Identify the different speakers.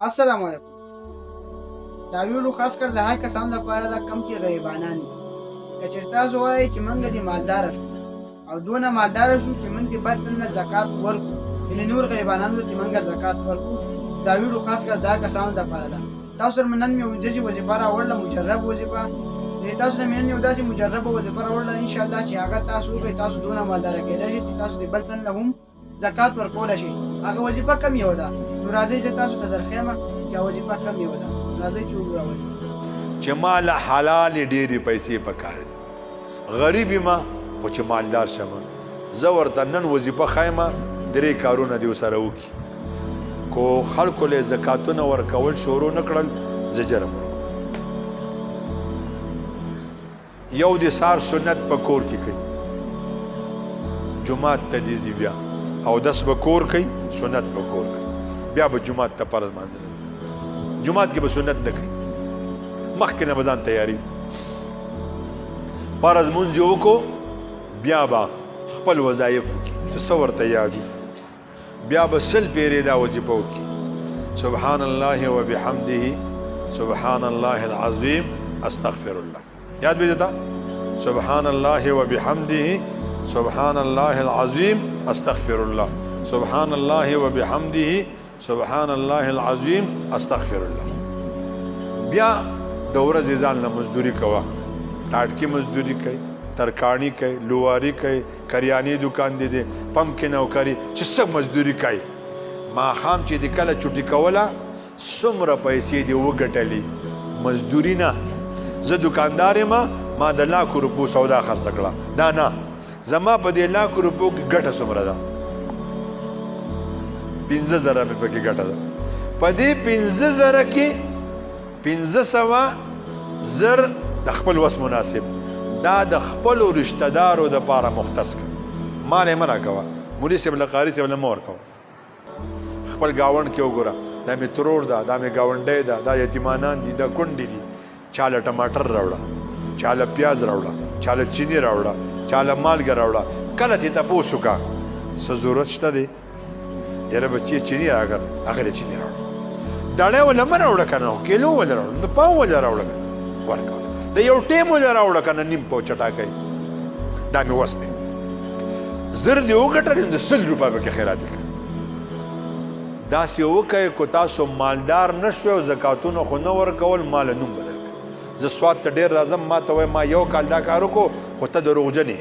Speaker 1: السلام علیکم. دا ویډیو خاص کر د هغه کسانو لپاره ده کوم چې غریبانان دي. که چېرې تاسو وایئ چې موږ دې مالداره شو او دونه مالداره شو چې موږ دې بد نه زکات ورکړو، یعنې نور غریبانانو ته موږ زکات ورکړو، دا ویډیو خاص کر دا کسانو لپاره ده. تاسو سره مې نن مې داسې وظیفه راوړله، مجرب وظیفه. تاسو ته مې نن یو داسې مجربه وظیفه راوړله انشاءالله چې هغه تاسو وکړئ، تاسو دونه مالداره کېدای شئ چې تاسو دې بل تن له هم زکات ورکولی شئ. هغه وظیفه کم یوه ده. نو راځئ زه تاسو ته درښیم چې وظیفه کم یوه ده. راځئ چې وګورو وظیفه
Speaker 2: چې مال حلال ډېرې پیسې پکار دي. غریب ما خو چې مالدار شمه، زه ورته نن وظیفه ښایم 3 کارونه دې ورسره وکړي. کو خلکو له زکاتونه ورکول شروع نه کړل، زه جرم یو د سار سنت په کور کې کوي، جمعات ته دې ځي، بیا اودس به کور کوي، سنت به کور کوي، بیا به جمعات ته فرض لمانځه ځي. جمعات کې به سنت نه کوي، مخکې نه به ځان تیاري فرض مونځ یې وکړو، بیا به خپل وظایف وکړي چې څه ورته یاد وي، بیا به 100 پیرې دا وظیفه وکړي. سبحان الله وبحمده سبحان الله العظیم استغفر الله. یاد به دیتا سبحان الله وبحمده سبحان الله العظیم استغفر الله، سبحان الله وبحمده سبحان الله العظیم استغفر الله. بیا د ورځې ځان له مزدوري کوه، ټاټکي مزدوري کوي، ترکاڼي کوي، لواري کوي، کریانې دکان دی دی، پمپ کې نوکري، چې څه مزدوري کوي. ماښام چې د کله چوټي کوله څومره پیسې دې وګټلې، مزدوري نه. زه دکاندار یم، ما د لاکو روپو سودا خرڅ کړه، دا نه، زما په دې لاکو روپو کې ګټه څومره ده؟ 15,000 مې پکې ګټه ده. په دې 15,000 کې 500,000 د خپل وس مناسب، دا د خپلو رشته دارو دپاره مختص کړه. مال یې مه راکوه، مولي صاحب له قاري صاحب له مه ورکوه. خپل ګاونډ کې وګوره، دا مې ترور ده، دا مې ګاونډی ده، دا یتیمانان دي، دا کونډې دي. چاله ټماټر راوړه، چاله پیاز راوړه، چاله چینی راوړه، چاله مالګه راوړه. کله چې تپوس وکړه څه ضرورت شته دی؟ یاره بچیه چینی راکړه، هغه یې چینی راوړه. داړی وله مه راوړه که نه، کیلو وله راوړه، د پاو وله راوړه که نه، ورکوله. د یو ټیم وله راوړه که نه، نیم پاو چټاکی، دا مې وس دی. 1000 دې وګټلې، د 100 روپۍ پکې خیرات کړه. داسې وکئ که تاسو مالدار نه شوئ او زکاتونه خو نه ورکول، مال نوم بدل کړئ. زه سوات ته ډېر راځم، ما ته وایي ما یو کال دا کار وکړو، خو ته دروغجن یې.